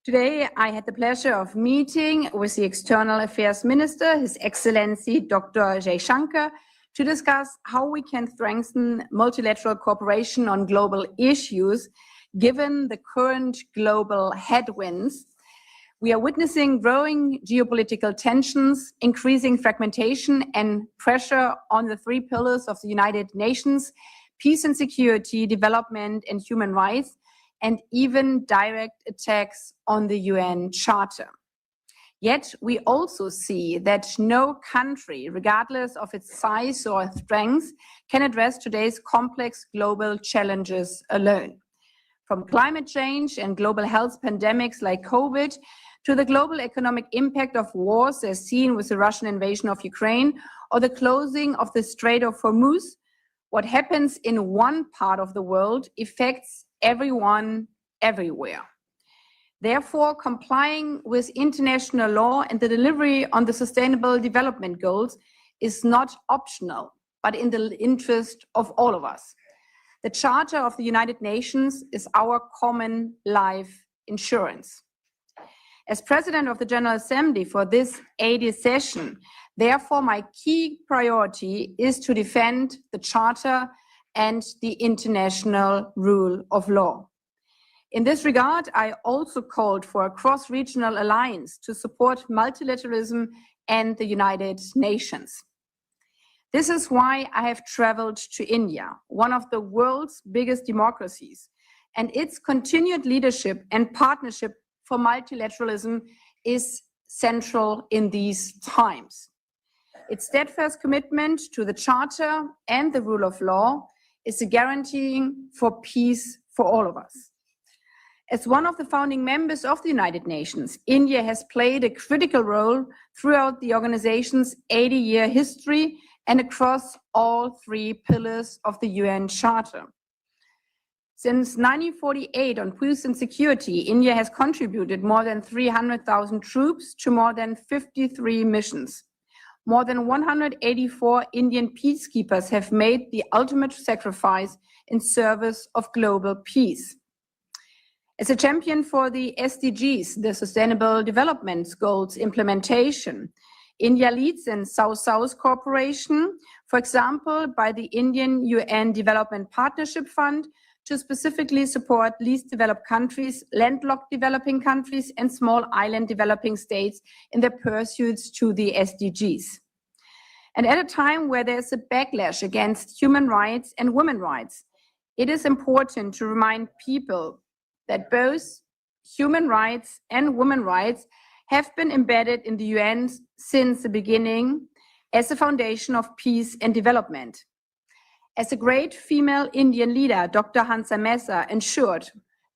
Today, I had the pleasure of meeting with the External Affairs Minister, His Excellency Dr. Jaishankar, to discuss how we can strengthen multilateral cooperation on global issues, given the current global headwinds. We are witnessing growing geopolitical tensions, increasing fragmentation and pressure on the three pillars of the United Nations: peace and security, development and human rights, and even direct attacks on the UN Charter. Yet we also see that no country, regardless of its size or strength, can address today's complex global challenges alone. From climate change and global health pandemics like COVID, to the global economic impact of wars as seen with the Russian invasion of Ukraine or the closing of the Strait of Hormuz, what happens in one part of the world affects everyone, everywhere. Therefore, complying with international law and the delivery on the Sustainable Development Goals is not optional, but in the interest of all of us. The Charter of the United Nations is our common life insurance. As President of the General Assembly for this 80th session, therefore, my key priority is to defend the Charter and the international rule of law. In this regard, I also called for a cross-regional alliance to support multilateralism and the United Nations. This is why I have traveled to India, one of the world's biggest democracies, and its continued leadership and partnership for multilateralism is central in these times. Its steadfast commitment to the Charter and the rule of law is a guarantee for peace for all of us. As one of the founding members of the United Nations, India has played a critical role throughout the organization's 80-year history and across all three pillars of the UN Charter. Since 1948 on peace and security, India has contributed more than 300,000 troops to more than 53 missions. More than 184 Indian peacekeepers have made the ultimate sacrifice in service of global peace. As a champion for the SDGs, the Sustainable Development Goals implementation, India leads in South-South cooperation, for example, by the Indian UN Development Partnership Fund, to specifically support least developed countries, landlocked developing countries, and small island developing states in their pursuits to the SDGs. And at a time where there's a backlash against human rights and women's rights, it is important to remind people that both human rights and women's rights have been embedded in the UN since the beginning as a foundation of peace and development. As a great female Indian leader, Dr. Hansa Mehta ensured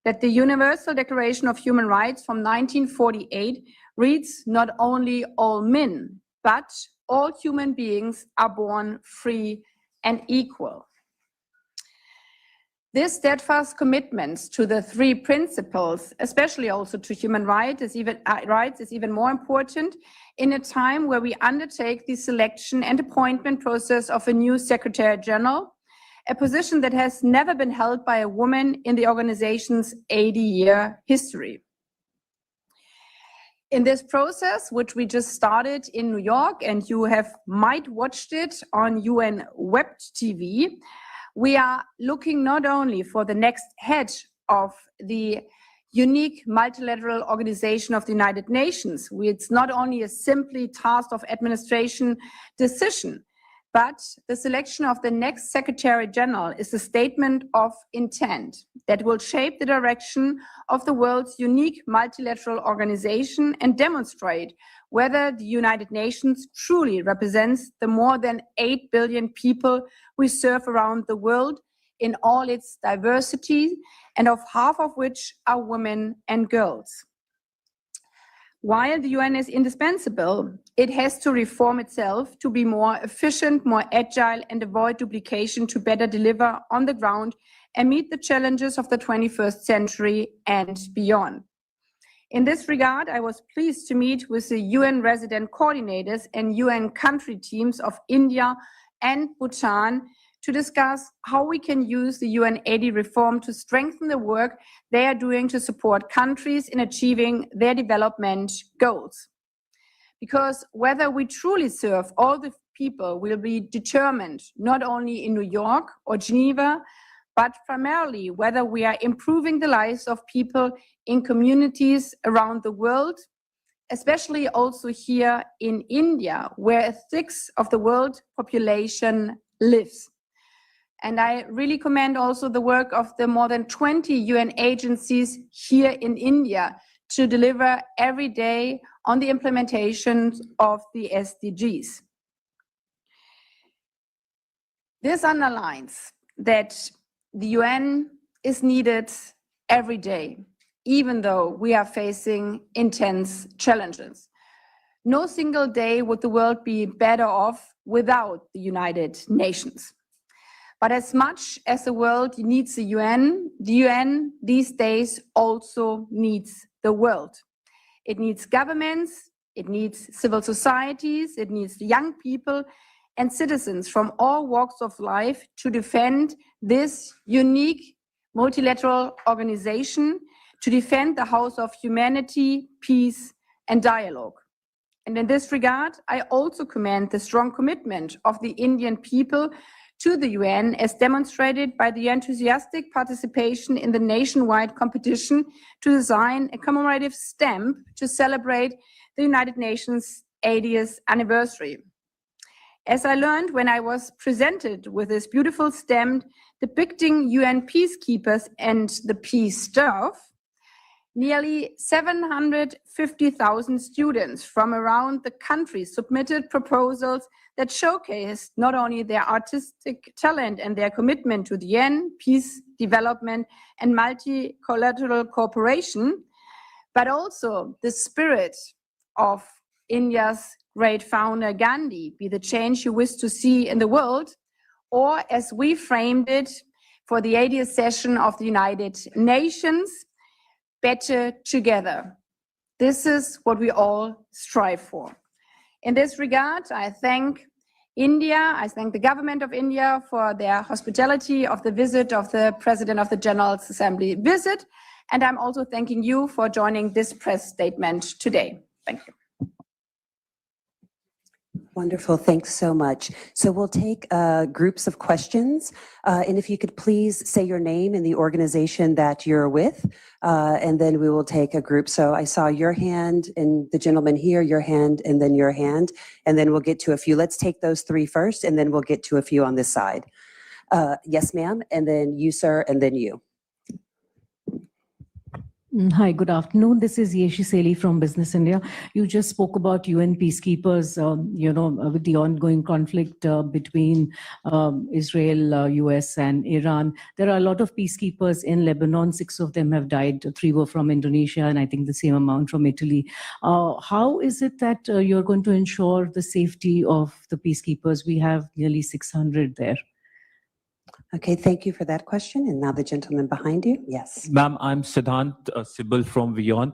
that the Universal Declaration of Human Rights from 1948 reads not only all men, but all human beings are born free and equal. This steadfast commitment to the three principles, especially also to human rights, is even more important in a time where we undertake the selection and appointment process of a new Secretary General, a position that has never been held by a woman in the organization's 80-year history. In this process, which we just started in New York, and you might watched it on UN Web TV, we are looking not only for the next head of the unique multilateral organization of the United Nations. It's not only a simply task of administration decision, but the selection of the next Secretary General is a statement of intent that will shape the direction of the world's unique multilateral organization and demonstrate whether the United Nations truly represents the more than 8 billion people we serve around the world in all its diversity, and of half of which are women and girls. While the UN is indispensable, it has to reform itself to be more efficient, more agile, and avoid duplication to better deliver on the ground and meet the challenges of the 21st century and beyond. In this regard, I was pleased to meet with the UN resident coordinators and UN country teams of India and Bhutan to discuss how we can use the UN 80 reform to strengthen the work they are doing to support countries in achieving their development goals. Because whether we truly serve all the people will be determined not only in New York or Geneva, but primarily whether we are improving the lives of people in communities around the world, especially also here in India, where 1/6 of the world population lives. And I really commend also the work of the more than 20 UN agencies here in India to deliver every day on the implementation of the SDGs. This underlines that the UN is needed every day, even though we are facing intense challenges. No single day would the world be better off without the United Nations. But as much as the world needs the UN these days also needs the world. It needs governments, it needs civil societies, it needs young people and citizens from all walks of life to defend this unique multilateral organization, to defend the house of humanity, peace, and dialogue. And in this regard, I also commend the strong commitment of the Indian people to the UN, as demonstrated by the enthusiastic participation in the nationwide competition to design a commemorative stamp to celebrate the United Nations 80th anniversary. As I learned when I was presented with this beautiful stamp depicting UN peacekeepers and the peace staff, nearly 750,000 students from around the country submitted proposals that showcased not only their artistic talent and their commitment to the UN, peace, development, and multilateral cooperation, but also the spirit of India's great founder Gandhi, be the change you wish to see in the world, or as we framed it for the 80th session of the United Nations, better together. This is what we all strive for. In this regard, I thank India, I thank the government of India for their hospitality of the visit of the President of the General Assembly visit, and I'm also thanking you for joining this press statement today. Thank you. Wonderful, thanks so much. So we'll take groups of questions, and if you could please say your name and the organization that you're with, and then we will take a group. So I saw your hand and the gentleman here, your hand, and then your hand, and then we'll get to a few. Let's take those three first, and then we'll get to a few on this side. Yes, ma'am, and then you, sir, and then you. Hi, good afternoon. This is Jaishankar from Business India. You just spoke about UN peacekeepers, with the ongoing conflict between Israel, US, and Iran. There are a lot of peacekeepers in Lebanon. 6 of them have died. 3 were from Indonesia, and I think the same amount from Italy. How is it that you're going to ensure the safety of the peacekeepers? We have nearly 600 there. Okay, thank you for that question. And now the gentleman behind you. Yes. Ma'am, I'm Siddhant Sibal from WION.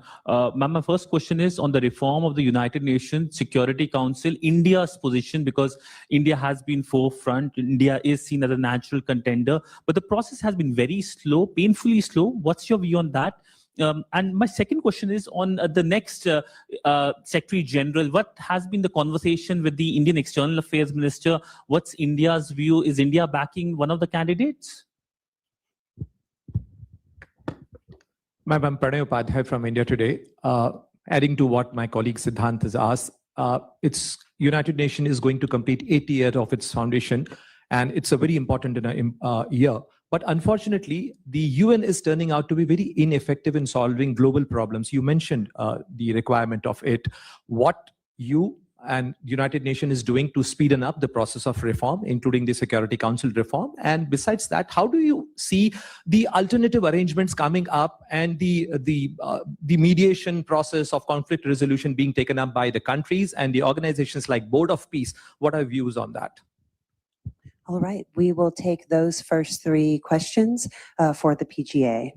Ma'am, my first question is on the reform of the United Nations Security Council, India's position, because India has been forefront. India is seen as a natural contender, but the process has been very slow, painfully slow. What's your view on that? And my second question is on the next Secretary General. What has been the conversation with the Indian External Affairs Minister? What's India's view? Is India backing one of the candidates? Ma'am, I'm Pranay Upadhyay from India Today. Adding to what my colleague Siddhant has asked, its United Nations is going to complete 80 years of its foundation, and it's a very important year. But unfortunately, the UN is turning out to be very ineffective in solving global problems. You mentioned the requirement of it. What you and United Nations is doing to speeden up the process of reform, including the Security Council reform. And besides that, how do you see the alternative arrangements coming up and the mediation process of conflict resolution being taken up by the countries and the organizations like Board of Peace? What are views on that? All right, we will take those first 3 questions for the PGA.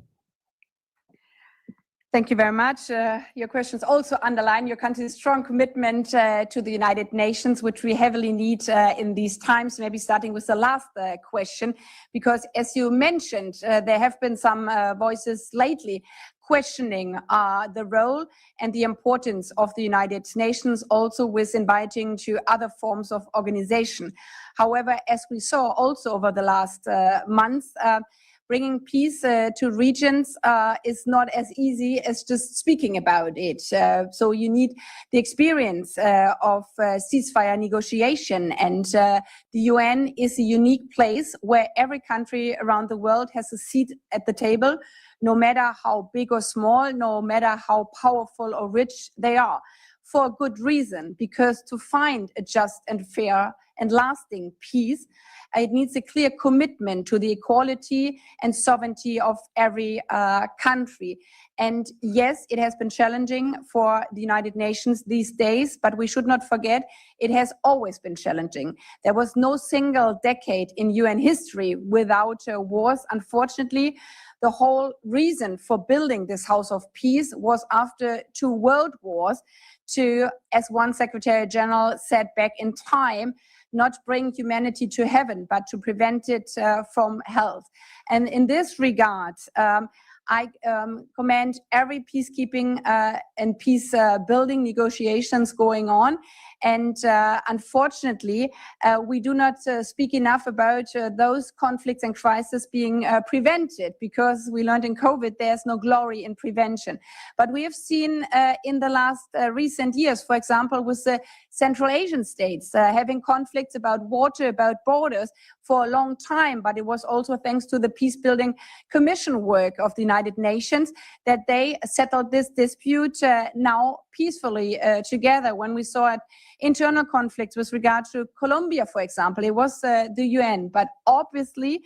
Thank you very much. Your questions also underline your country's strong commitment to the United Nations, which we heavily need in these times. Maybe starting with the last question, because as you mentioned, there have been some voices lately questioning the role and the importance of the United Nations, also with inviting to other forms of organization. However, as we saw also over the last months, bringing peace to regions is not as easy as just speaking about it. So you need the experience of ceasefire negotiation, and the UN is a unique place where every country around the world has a seat at the table, no matter how big or small, no matter how powerful or rich they are, for a good reason, because to find a just and fair and lasting peace, it needs a clear commitment to the equality and sovereignty of every country. And yes, it has been challenging for the United Nations these days, but we should not forget it has always been challenging. There was no single decade in UN history without wars. Unfortunately, the whole reason for building this House of Peace was after 2 world wars to, as one Secretary General said back in time, not bring humanity to heaven, but to prevent it from hell. And in this regard, I commend every peacekeeping and peace building negotiations going on. And unfortunately, we do not speak enough about those conflicts and crises being prevented, because we learned in COVID there's no glory in prevention. But we have seen in the last recent years, for example, with the Central Asian states having conflicts about water, about borders for a long time, but it was also thanks to the Peace-Building Commission work of the United Nations that they settled this dispute now peacefully together. When we saw internal conflicts with regard to Colombia, for example, it was the UN, but obviously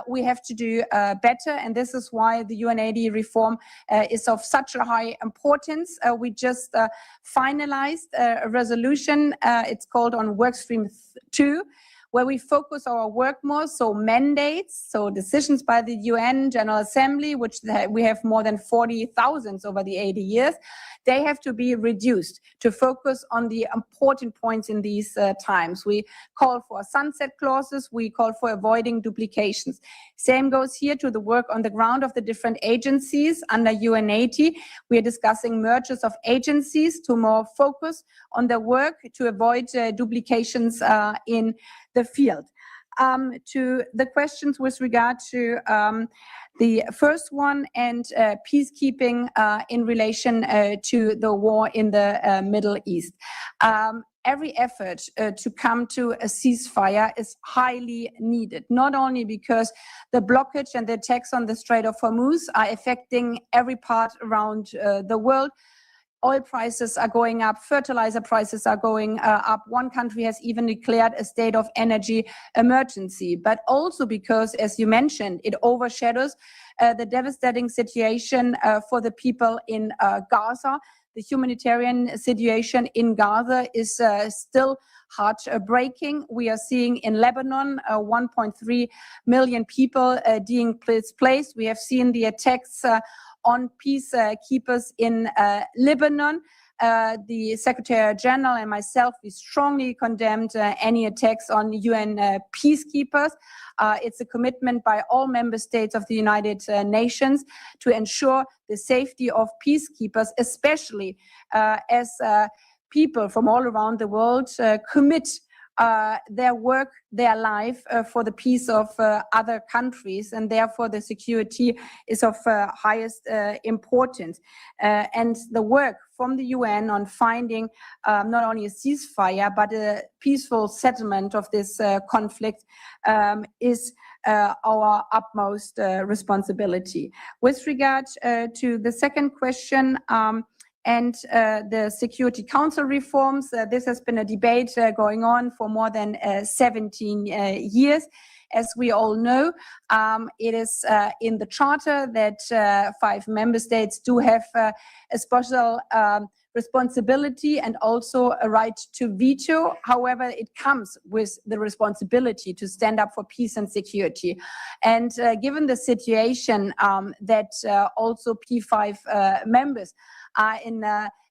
we have to do better, and this is why the UNAID reform is of such a high importance. We just finalized a resolution, it's called on Workstream 2, where we focus our work more, so mandates, so decisions by the UN General Assembly, which we have more than 40,000 over the 80 years, they have to be reduced to focus on the important points in these times. We call for sunset clauses, we call for avoiding duplications. Same goes here to the work on the ground of the different agencies under UNAID. We are discussing mergers of agencies to more focus on their work to avoid duplications in the field. To the questions with regard to the first one and peacekeeping in relation to the war in the Middle East. Every effort to come to a ceasefire is highly needed, not only because the blockage and the attacks on the Strait of Hormuz are affecting every part around the world. Oil prices are going up, fertilizer prices are going up. One country has even declared a state of energy emergency, but also because, as you mentioned, it overshadows the devastating situation for the people in Gaza. The humanitarian situation in Gaza is still heartbreaking. We are seeing in Lebanon 1.3 million people being displaced. We have seen the attacks on peacekeepers in Lebanon. The Secretary General and myself, we strongly condemned any attacks on UN peacekeepers. It's a commitment by all member states of the United Nations to ensure the safety of peacekeepers, especially as people from all around the world commit their work, their life for the peace of other countries, and therefore the security is of highest importance. And the work from the UN on finding not only a ceasefire but a peaceful settlement of this conflict is our utmost responsibility. With regard to the second question, and the Security Council reforms. This has been a debate going on for more than 17 years. As we all know, it is in the charter that 5 member states do have a special responsibility and also a right to veto. However, it comes with the responsibility to stand up for peace and security. And given the situation that also P5 members are in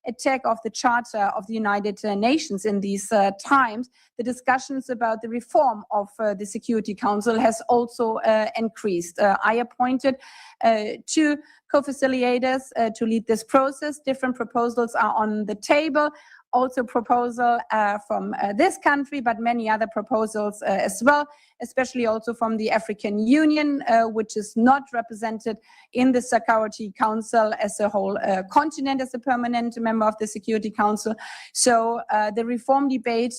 attack of the Charter of the United Nations in these times, the discussions about the reform of the Security Council has also increased. I appointed 2 co-facilitators to lead this process. Different proposals are on the table. Also proposal from this country, but many other proposals as well, especially also from the African Union, which is not represented in the Security Council as a whole continent as a permanent member of the Security Council. So the reform debate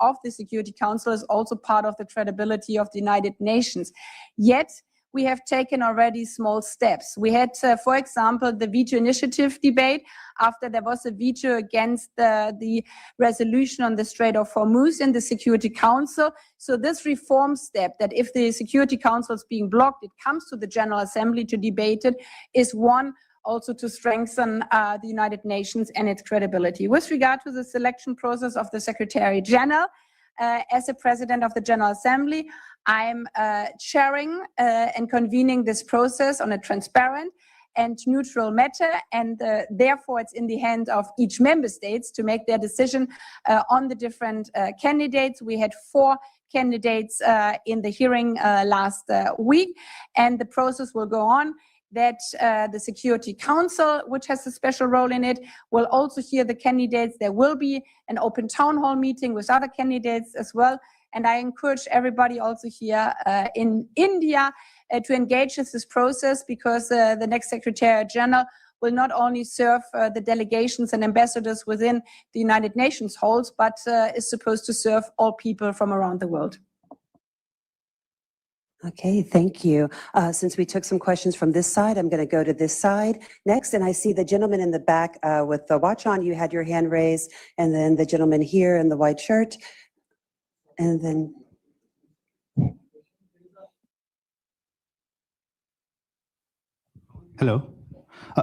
of the Security Council is also part of the credibility of the United Nations. Yet, we have taken already small steps. We had, for example, the veto initiative debate after there was a veto against the resolution on the Strait of Hormuz in the Security Council. So this reform step, that if the Security Council is being blocked, it comes to the General Assembly to debate it, is one also to strengthen the United Nations and its credibility. With regard to the selection process of the Secretary General, as a President of the General Assembly, I'm chairing and convening this process on a transparent and neutral matter, and therefore it's in the hand of each member states to make their decision on the different candidates. We had 4 candidates in the hearing last week, and the process will go on. That the Security Council, which has a special role in it, will also hear the candidates. There will be an open town hall meeting with other candidates as well. And I encourage everybody also here in India to engage with this process, because the next Secretary General will not only serve the delegations and ambassadors within the United Nations halls, but is supposed to serve all people from around the world. Okay, thank you. Since we took some questions from this side, I'm going to go to this side next. And I see the gentleman in the back with the watch on. You had your hand raised. And then the gentleman here in the white shirt. And then... Hello.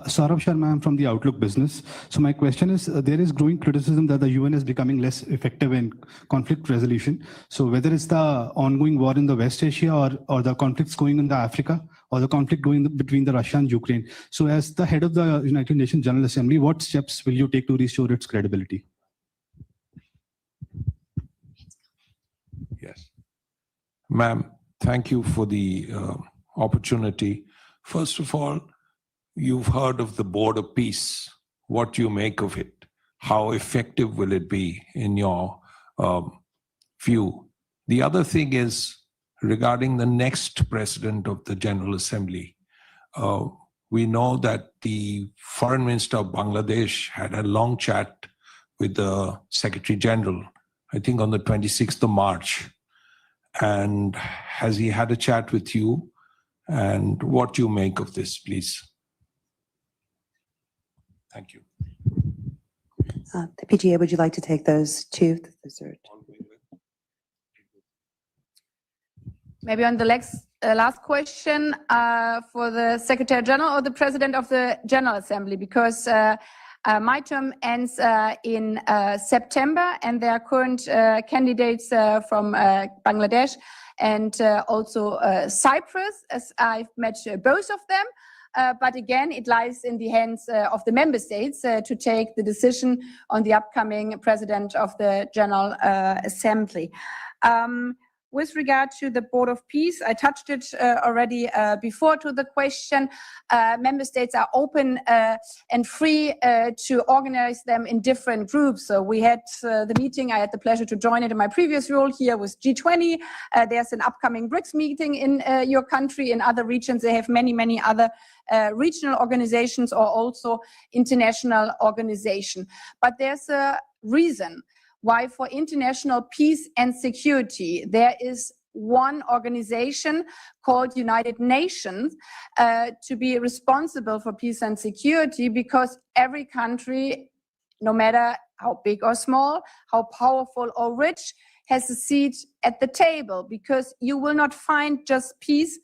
Saurabh Sharma, I'm from the Outlook Business. So my question is, there is growing criticism that the UN is becoming less effective in conflict resolution. So whether it's the ongoing war in the West Asia or the conflicts going in the Africa, or the conflict going between the Russia and Ukraine. So as the head of the United Nations General Assembly, what steps will you take to restore its credibility? Yes. Ma'am, thank you for the opportunity. First of all, you've heard of the Board of Peace. What do you make of it? How effective will it be in your view? The other thing is regarding the next President of the General Assembly. We know that the Foreign Minister of Bangladesh had a long chat with the Secretary General, I think on the 26th of March. And has he had a chat with you? And what do you make of this, please? Thank you. The PGA, would you like to take those 2? Maybe on the last question for the Secretary General or the President of the General Assembly, because my term ends in September, and there are current candidates from Bangladesh and also Cyprus, as I've met both of them. But again, it lies in the hands of the member states to take the decision on the upcoming President of the General Assembly. With regard to the Board of Peace, I touched it already before to the question. Member states are open and free to organize them in different groups. So we had the meeting, I had the pleasure to join it in my previous role here with G20. There's an upcoming BRICS meeting in your country. In other regions, they have many, many other regional organizations or also international organizations. But there's a reason why for international peace and security, there is one organization called United Nations to be responsible for peace and security, because every country, no matter how big or small, how powerful or rich, has a seat at the table, because you will not find just peace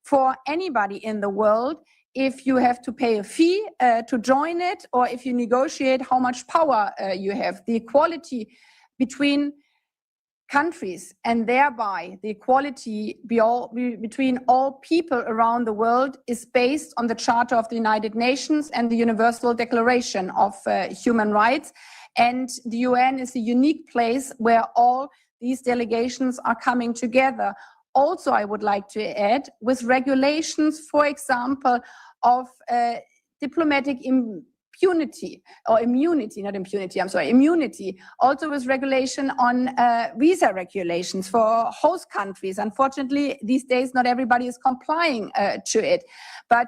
for anybody in the world if you have to pay a fee to join it, or if you negotiate how much power you have. The equality between countries, and thereby the equality between all people around the world, is based on the Charter of the United Nations and the Universal Declaration of Human Rights. And the UN is a unique place where all these delegations are coming together. Also, I would like to add, with regulations, for example, of diplomatic immunity, also with regulation on visa regulations for host countries. Unfortunately, these days, not everybody is complying to it. But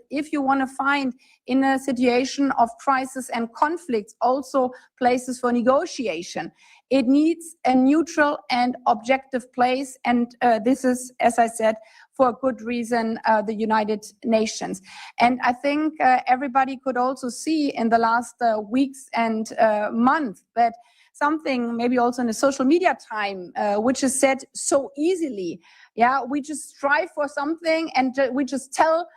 if you want to find, in a situation of crisis and conflicts, also places for negotiation, it needs a neutral and objective place. And this is, as I said, for a good reason, the United Nations. And I think everybody could also see in the last weeks and months that something, maybe also in the social media time, which is said so easily. Yeah, we just strive for something and we just tell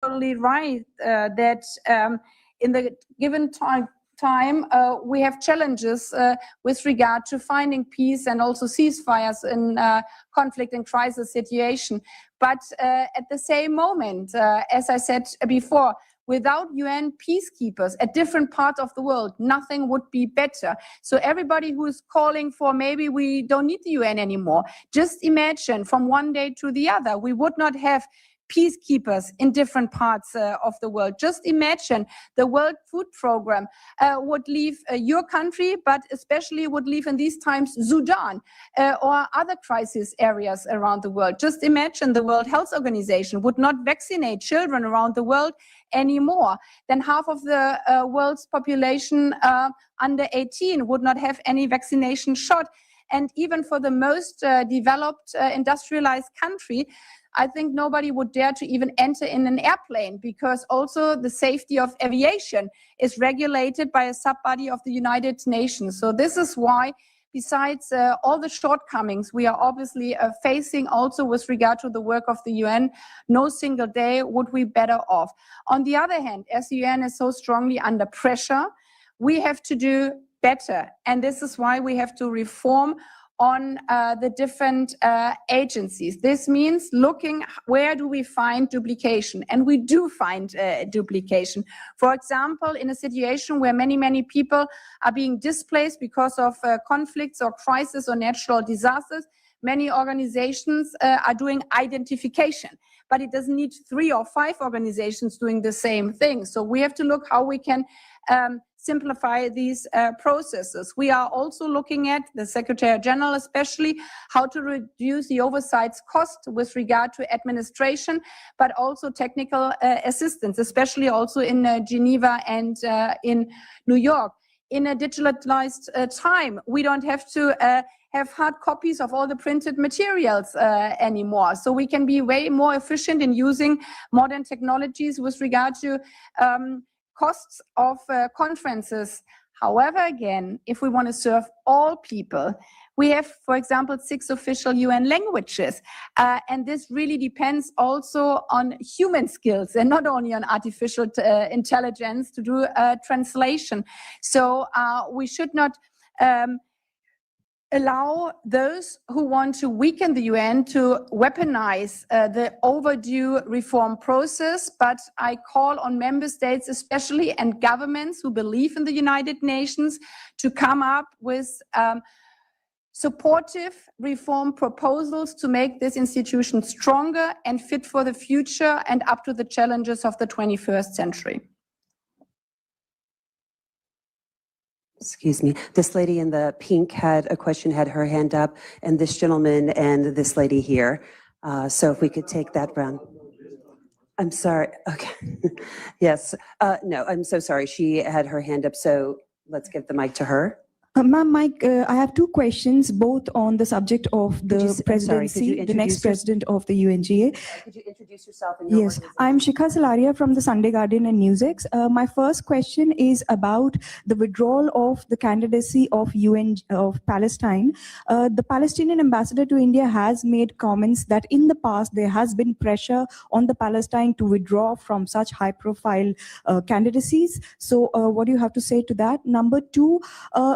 totally right that in the given time we have challenges with regard to finding peace and also ceasefires in conflict and crisis situation. But at the same moment, as I said before, without UN peacekeepers at different parts of the world, nothing would be better. So everybody who is calling for maybe we don't need the UN anymore, just imagine from one day to the other, we would not have peacekeepers in different parts of the world. Just imagine the World Food Program would leave your country, but especially would leave in these times Sudan or other crisis areas around the world. Just imagine the World Health Organization would not vaccinate children around the world anymore. Then half of the world's population under 18 would not have any vaccination shot. And even for the most developed industrialized country, I think nobody would dare to even enter in an airplane, because also the safety of aviation is regulated by a sub-body of the United Nations. So this is why, besides all the shortcomings we are obviously facing also with regard to the work of the UN, no single day would we better off. On the other hand, as the UN is so strongly under pressure, we have to do better. And this is why we have to reform on the different agencies. This means looking where do we find duplication, and we do find duplication. For example, in a situation where many people are being displaced because of conflicts or crisis or natural disasters, many organizations are doing identification, but it doesn't need 3 or 5 organizations doing the same thing. So we have to look how we can simplify these processes. We are also looking at, the Secretary General especially, how to reduce the oversight's cost with regard to administration, but also technical assistance, especially also in Geneva and in New York. In a digitalized time, we don't have to have hard copies of all the printed materials anymore. So we can be way more efficient in using modern technologies with regard to costs of conferences. However, again, if we want to serve all people, we have, for example, 6 official UN languages. And this really depends also on human skills and not only on artificial intelligence to do translation. So we should not allow those who want to weaken the UN to weaponize the overdue reform process, but I call on member states especially and governments who believe in the United Nations to come up with supportive reform proposals to make this institution stronger and fit for the future and up to the challenges of the 21st century. Excuse me. This lady in the pink had a question, had her hand up, and this gentleman and this lady here. So if we could take that round. I'm sorry. Okay. Yes. No, I'm so sorry. She had her hand up. So let's give the mic to her. Ma'am, Mike, I have 2 questions, both on the subject of the presidency, the next president of the UNGA. Could you introduce yourself and your Yes, I'm Shikha Salaria from the Sunday Guardian and NewsX. My first question is about the withdrawal of the candidacy of Palestine. The Palestinian ambassador to India has made comments that in the past there has been pressure on the Palestine to withdraw from such high-profile candidacies. So what do you have to say to that? Number 2,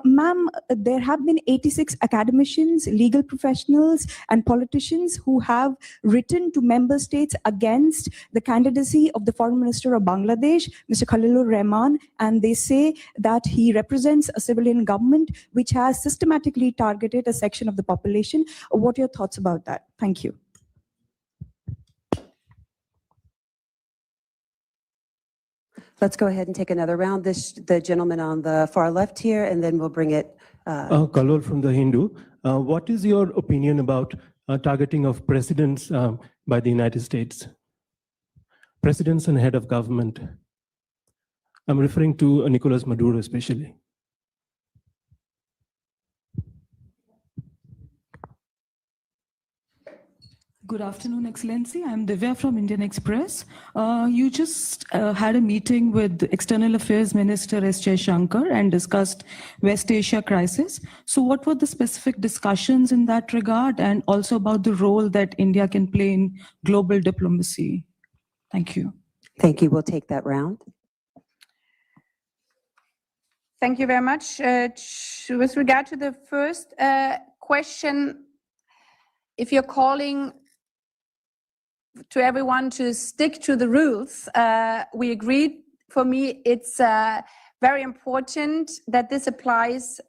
ma'am, there have been 86 academicians, legal professionals, and politicians who have written to member states against the candidacy of the foreign minister of Bangladesh, Mr. Khalilur Rahman, and they say that he represents a civilian government which has systematically targeted a section of the population. What are your thoughts about that? Thank you. Let's go ahead and take another round. The gentleman on the far left here, and then we'll bring it. Kalol from The Hindu. What is your opinion about targeting of presidents by the United States? Presidents and head of government. I'm referring to Nicolas Maduro especially. Good afternoon, Excellency. I'm Divya from Indian Express. You just had a meeting with External Affairs Minister S. Jaishankar and discussed West Asia crisis. So what were the specific discussions in that regard, and also about the role that India can play in global diplomacy? Thank you. Thank you. We'll take that round. Thank you very much. With regard to the first question, if you're calling to everyone to stick to the rules, we agreed. For me, it's very important that this applies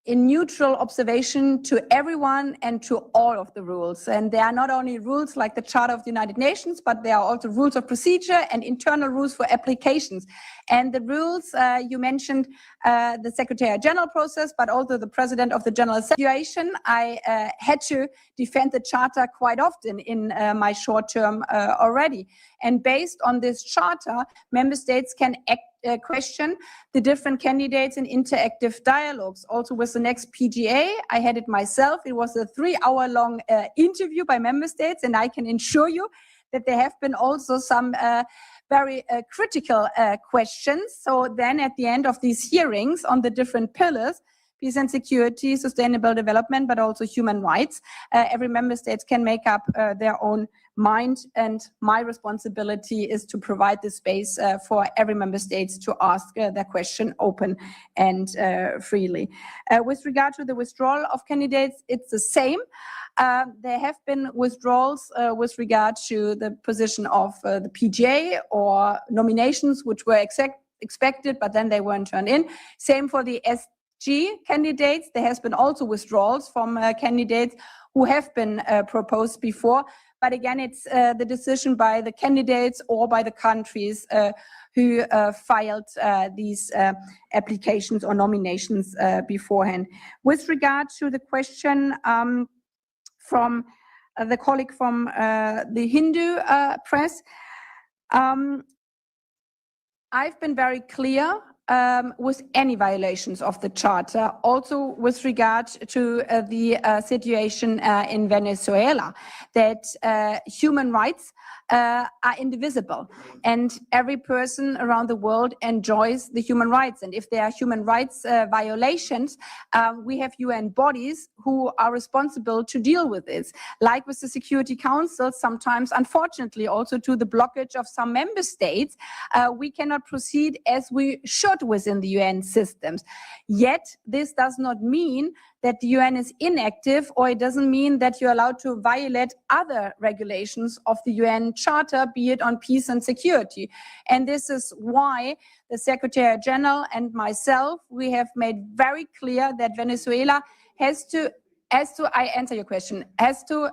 in neutral observation to everyone and to all of the rules. And there are not only rules like the Charter of the United Nations, but there are also rules of procedure and internal rules for applications. And the rules, you mentioned the Secretary General process, but also the President of the General Situation. I had to defend the Charter quite often in my short term already. And based on this Charter, member states can question the different candidates in interactive dialogues. Also with the next PGA, I had it myself. It was a 3-hour-long interview by member states, and I can assure you that there have been also some very critical questions. So then at the end of these hearings on the different pillars, peace and security, sustainable development, but also human rights, every member state can make up their own mind, and my responsibility is to provide the space for every member state to ask their question open and freely. With regard to the withdrawal of candidates, it's the same. There have been withdrawals with regard to the position of the PGA or nominations which were expected, but then they weren't turned in. Same for the SG candidates. There has been also withdrawals from candidates who have been proposed before. But again, it's the decision by the candidates or by the countries who filed these applications or nominations beforehand. With regard to the question from the colleague from the Hindu press, I've been very clear with any violations of the Charter, also with regard to the situation in Venezuela, that human rights are indivisible, and every person around the world enjoys the human rights. And if there are human rights violations, we have UN bodies who are responsible to deal with this, like with the Security Council, sometimes, unfortunately, also to the blockage of some member states. We cannot proceed as we should within the UN systems. Yet, this does not mean that the UN is inactive, or it doesn't mean that you're allowed to violate other regulations of the UN Charter, be it on peace and security. And this is why the Secretary General and myself, we have made very clear that Venezuela has to, I answer your question, has to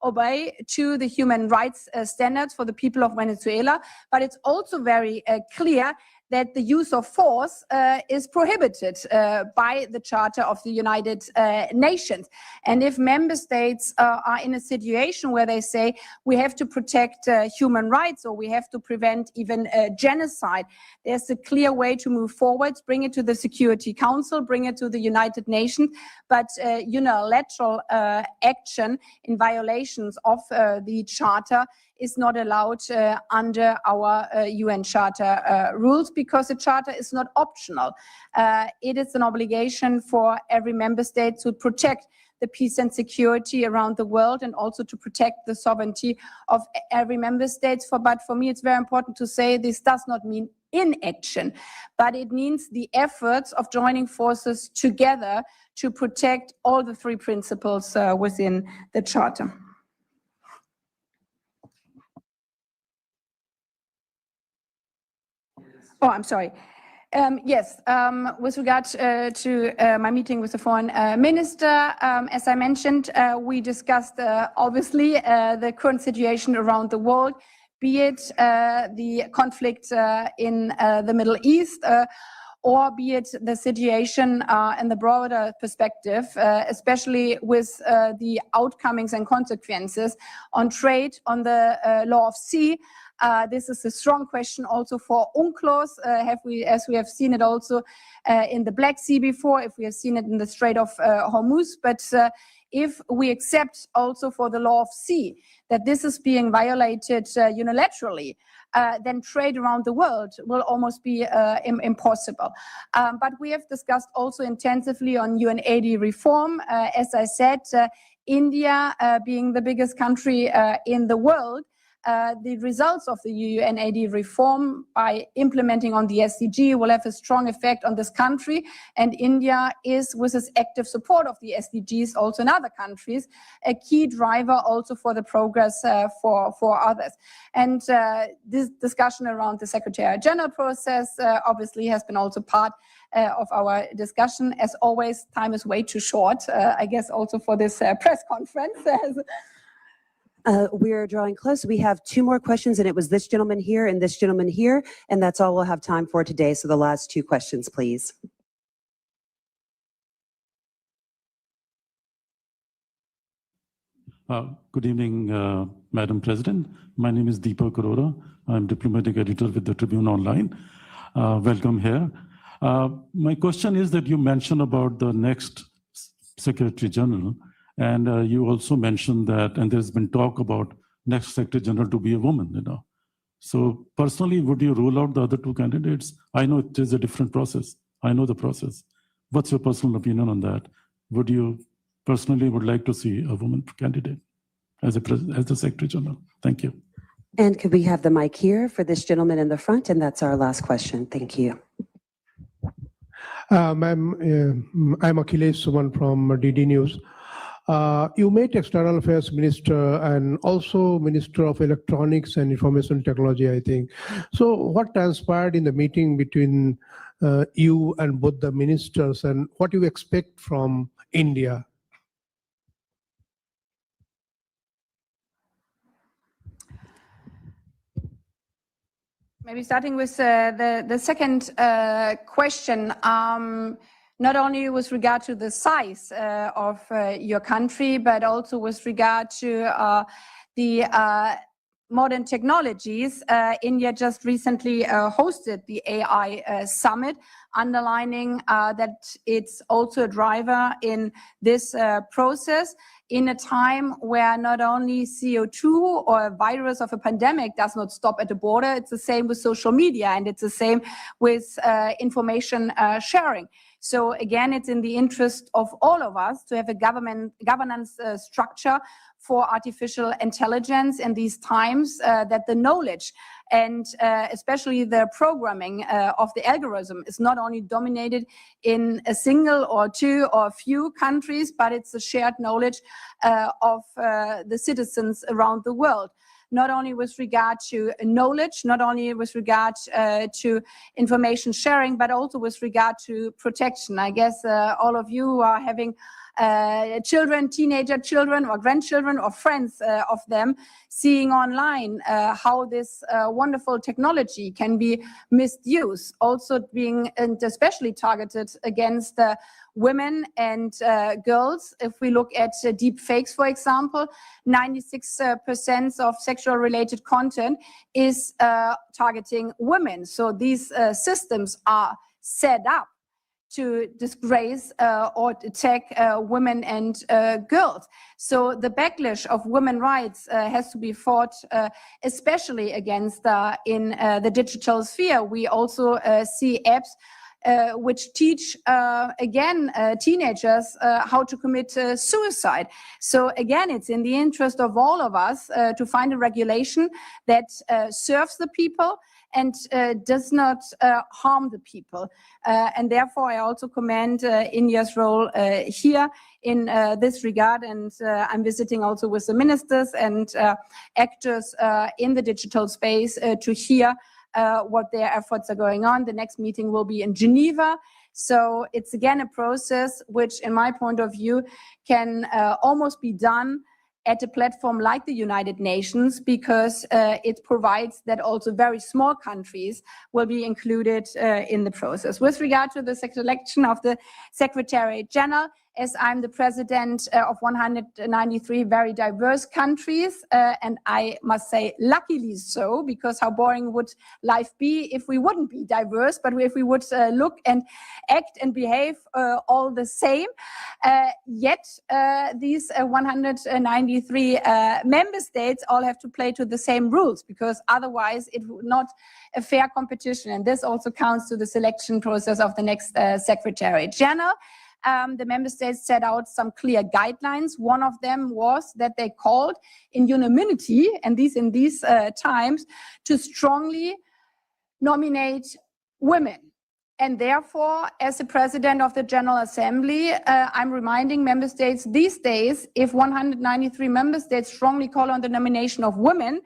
obey to the human rights standards for the people of Venezuela. But it's also very clear that the use of force is prohibited by the Charter of the United Nations. And if member states are in a situation where they say we have to protect human rights, or we have to prevent even genocide, there's a clear way to move forward, bring it to the Security Council, bring it to the United Nations, but unilateral action in violations of the Charter is not allowed under our UN Charter rules, because the Charter is not optional. It is an obligation for every member state to protect the peace and security around the world, and also to protect the sovereignty of every member state. But for me, it's very important to say this does not mean inaction, but it means the efforts of joining forces together to protect all the three principles within the Charter. Oh, I'm sorry. Yes, with regard to my meeting with the foreign minister, as I mentioned, we discussed obviously the current situation around the world, be it the conflict in the Middle East, or be it the situation in the broader perspective, especially with the outcomings and consequences on trade, on the law of sea. This is a strong question also for UNCLOS, as we have seen it also in the Black Sea before, if we have seen it in the Strait of Hormuz. But if we accept also for the law of sea that this is being violated unilaterally, then trade around the world will almost be impossible. But we have discussed also intensively on UNAID reform. As I said, India being the biggest country in the world, the results of the UNAID reform by implementing on the SDG will have a strong effect on this country. And India is, with its active support of the SDGs also in other countries, a key driver also for the progress for others. And this discussion around the Secretary General process obviously has been also part of our discussion. As always, time is way too short, I guess also for this press conference. We're drawing close. We have two more questions, and it was this gentleman here and this gentleman here, and that's all we'll have time for today. So the last two questions, please. Good evening, Madam President. My name is Deepak Arora. I'm diplomatic editor with the Tribune Online. Welcome here. My question is that you mentioned about the next Secretary General, and you also mentioned that, and there's been talk about next Secretary General to be a woman, So personally, would you rule out the other two candidates? I know it is a different process. I know the process. What's your personal opinion on that? Would you personally would like to see a woman candidate as the Secretary General? Thank you. And could we have the mic here for this gentleman in the front? And that's our last question. Thank you. I'm Akhilesh Suman from DD News. You met External Affairs Minister and also Minister of Electronics and Information Technology, I think. So what transpired in the meeting between you and both the ministers, and what do you expect from India? Maybe starting with the second question. Not only with regard to the size of your country, but also with regard to the modern technologies, India just recently hosted the AI summit, underlining that it's also a driver in this process in a time where not only CO2 or a virus of a pandemic does not stop at the border, it's the same with social media, and it's the same with information sharing. So again, it's in the interest of all of us to have a governance structure for artificial intelligence in these times, that the knowledge and especially the programming of the algorithm is not only dominated in a single or two or a few countries, but it's a shared knowledge of the citizens around the world. Not only with regard to knowledge, not only with regard to information sharing, but also with regard to protection. I guess all of you are having children, teenager children or grandchildren or friends of them, seeing online how this wonderful technology can be misused, also being and especially targeted against women and girls. If we look at deep fakes, for example, 96% of sexual related content is targeting women. So these systems are set up to disgrace or attack women and girls. So the backlash of women's rights has to be fought, especially against in the digital sphere. We also see apps which teach, again, teenagers how to commit suicide. So again, it's in the interest of all of us to find a regulation that serves the people and does not harm the people. And therefore, I also commend India's role here in this regard. And I'm visiting also with the ministers and actors in the digital space to hear what their efforts are going on. The next meeting will be in Geneva. So it's again a process which, in my point of view, can almost be done at a platform like the United Nations, because it provides that also very small countries will be included in the process. With regard to the selection of the Secretary General, as I'm the president of 193 very diverse countries, and I must say luckily so, because how boring would life be if we wouldn't be diverse, but if we would look and act and behave all the same. Yet these 193 member states all have to play to the same rules, because otherwise it would not a fair competition. And this also counts to the selection process of the next Secretary General. The member states set out some clear guidelines. One of them was that they called in unanimity, and in these times, to strongly nominate women. And therefore, as the president of the General Assembly, I'm reminding member states these days, if 193 member states strongly call on the nomination of women,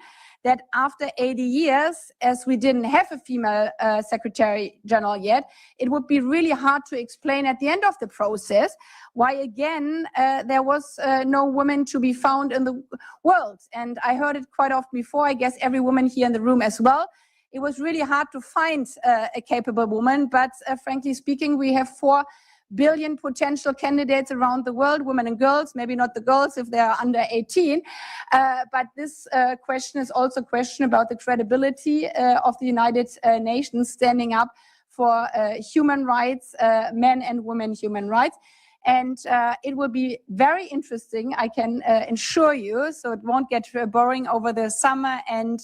that after 80 years, as we didn't have a female Secretary General yet, it would be really hard to explain at the end of the process why, again, there was no woman to be found in the world. And I heard it quite often before, I guess every woman here in the room as well. It was really hard to find a capable woman, but frankly speaking, we have 4 billion potential candidates around the world, women and girls, maybe not the girls if they are under 18. But this question is also a question about the credibility of the United Nations standing up for human rights, men and women human rights. And it will be very interesting, I can assure you, so it won't get boring over the summer. And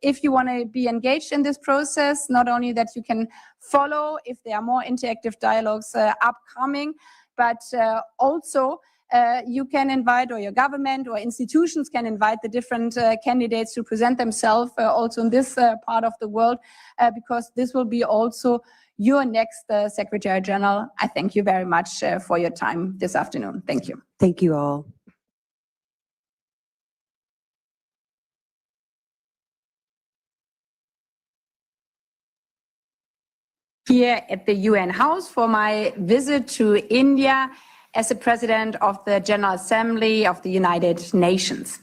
if you want to be engaged in this process, not only that you can follow if there are more interactive dialogues upcoming, but also you can invite, or your government or institutions can invite the different candidates to present themselves also in this part of the world, because this will be also your next Secretary General. I thank you very much for your time this afternoon. Thank you. Thank you all. Here at the UN House for my visit to India as the President of the General Assembly of the United Nations.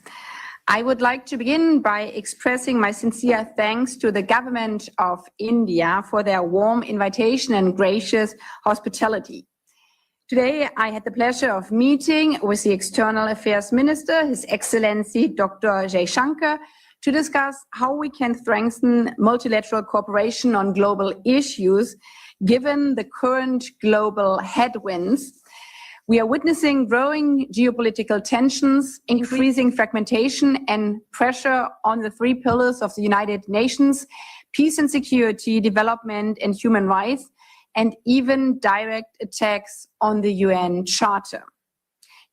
I would like to begin by expressing my sincere thanks to the government of India for their warm invitation and gracious hospitality. Today, I had the pleasure of meeting with the External Affairs Minister, His Excellency Dr. Jaishankar, to discuss how we can strengthen multilateral cooperation on global issues, given the current global headwinds. We are witnessing growing geopolitical tensions, increasing fragmentation, and pressure on the three pillars of the United Nations: peace and security, development, and human rights, and even direct attacks on the UN Charter.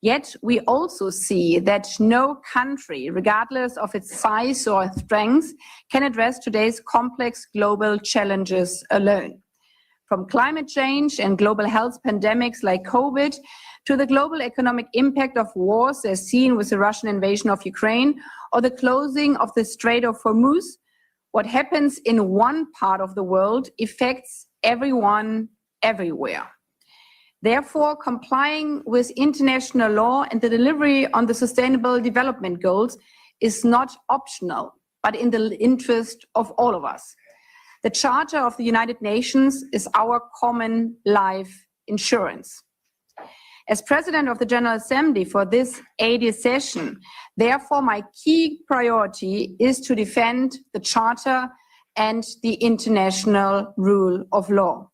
Yet we also see that no country, regardless of its size or strength, can address today's complex global challenges alone. From climate change and global health pandemics like COVID, to the global economic impact of wars as seen with the Russian invasion of Ukraine, or the closing of the Strait of Hormuz, what happens in one part of the world affects everyone, everywhere. Therefore, complying with international law and the delivery on the Sustainable Development Goals is not optional, but in the interest of all of us. The Charter of the United Nations is our common life insurance. As President of the General Assembly for this 80th session, therefore my key priority is to defend the Charter and the international rule of law.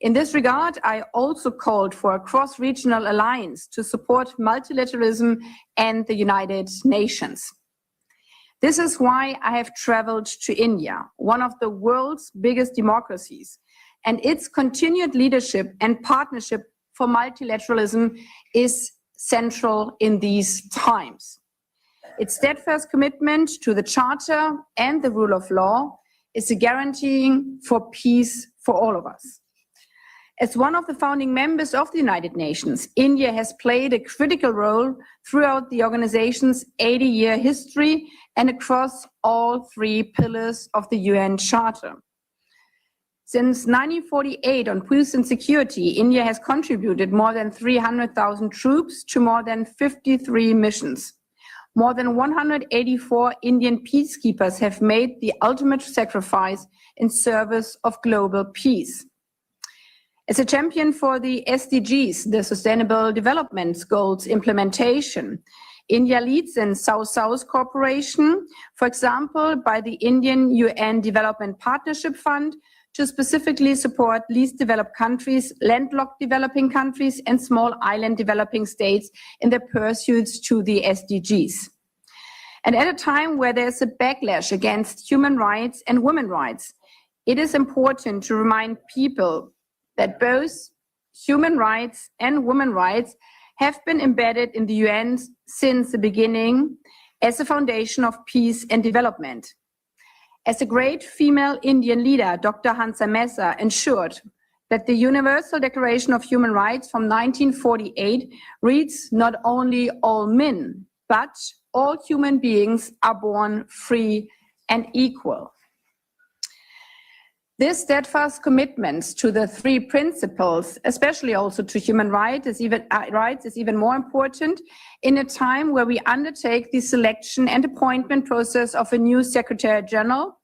In this regard, I also called for a cross-regional alliance to support multilateralism and the United Nations. This is why I have traveled to India, one of the world's biggest democracies, and its continued leadership and partnership for multilateralism is central in these times. Its steadfast commitment to the Charter and the rule of law is a guaranteeing for peace for all of us. As one of the founding members of the United Nations, India has played a critical role throughout the organization's 80-year history and across all three pillars of the UN Charter. Since 1948 on peace and security, India has contributed more than 300,000 troops to more than 53 missions. More than 184 Indian peacekeepers have made the ultimate sacrifice in service of global peace. As a champion for the SDGs, the Sustainable Development Goals implementation, India leads in South-South cooperation, for example, by the Indian UN Development Partnership Fund to specifically support least developed countries, landlocked developing countries, and small island developing states in their pursuits to the SDGs. And at a time where there's a backlash against human rights and women's rights, it is important to remind people that both human rights and women's rights have been embedded in the UN since the beginning as a foundation of peace and development. As a great female Indian leader, Dr. Hansa Mehta ensured that the Universal Declaration of Human Rights from 1948 reads not only all men, but all human beings are born free and equal. This steadfast commitment to the three principles, especially also to human rights, is even more important in a time where we undertake the selection and appointment process of a new Secretary General,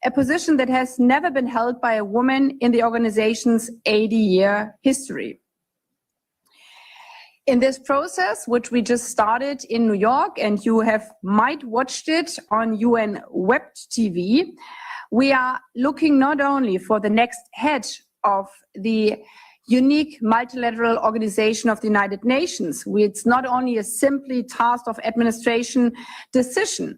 a position that has never been held by a woman in the organization's 80-year history. In this process, which we just started in New York, and you might watched it on UN Web TV, we are looking not only for the next head of the unique multilateral organization of the United Nations, it's not only a simply task of administration decision,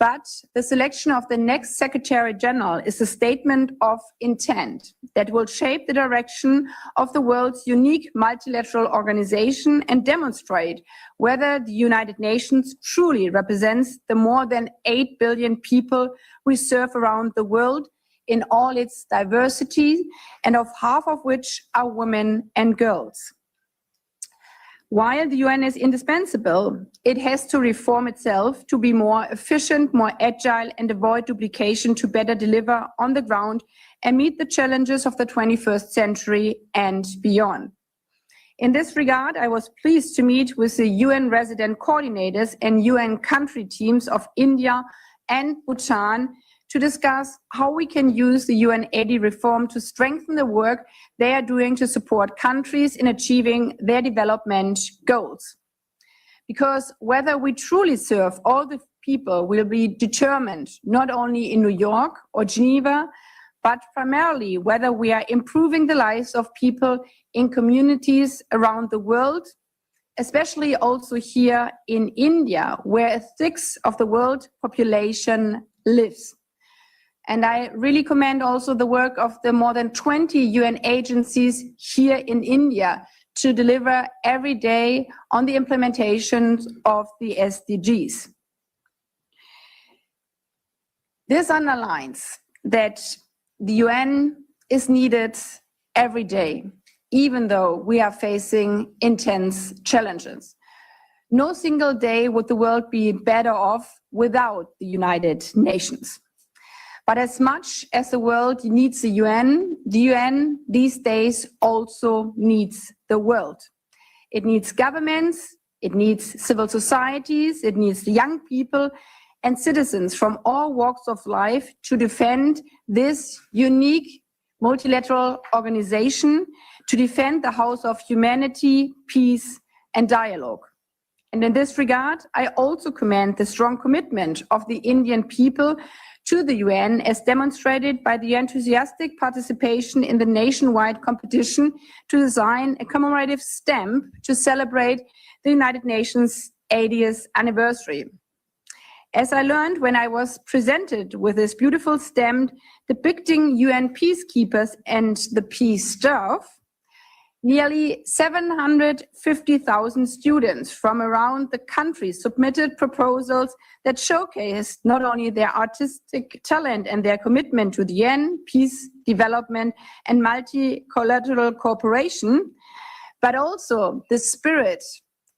but the selection of the next Secretary General is a statement of intent that will shape the direction of the world's unique multilateral organization and demonstrate whether the United Nations truly represents the more than 8 billion people we serve around the world in all its diversity, and of half of which are women and girls. While the UN is indispensable, it has to reform itself to be more efficient, more agile, and avoid duplication to better deliver on the ground and meet the challenges of the 21st century and beyond. In this regard, I was pleased to meet with the UN resident coordinators and UN country teams of India and Bhutan to discuss how we can use the UN 80 reform to strengthen the work they are doing to support countries in achieving their development goals. Because whether we truly serve all the people will be determined not only in New York or Geneva, but primarily whether we are improving the lives of people in communities around the world, especially also here in India, where 1/6 of the world population lives. And I really commend also the work of the more than 20 UN agencies here in India to deliver every day on the implementation of the SDGs. This underlines that the UN is needed every day, even though we are facing intense challenges. No single day would the world be better off without the United Nations. But as much as the world needs the UN these days also needs the world. It needs governments, it needs civil societies, it needs the young people and citizens from all walks of life to defend this unique multilateral organization, to defend the house of humanity, peace, and dialogue. And in this regard, I also commend the strong commitment of the Indian people to the UN, as demonstrated by the enthusiastic participation in the nationwide competition to design a commemorative stamp to celebrate the United Nations 80th anniversary. As I learned when I was presented with this beautiful stamp depicting UN peacekeepers and the peace staff, nearly 750,000 students from around the country submitted proposals that showcased not only their artistic talent and their commitment to the UN, peace, development, and multilateral cooperation, but also the spirit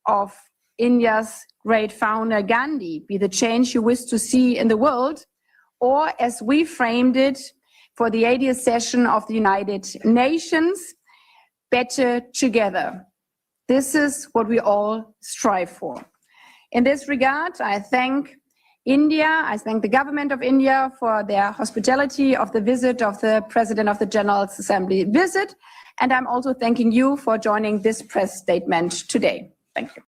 of India's great founder Gandhi, be the change you wish to see in the world, or as we framed it for the 80th session of the United Nations, better together. This is what we all strive for. In this regard, I thank India, I thank the government of India for their hospitality of the visit of the President of the General Assembly visit, and I'm also thanking you for joining this press statement today. Thank you.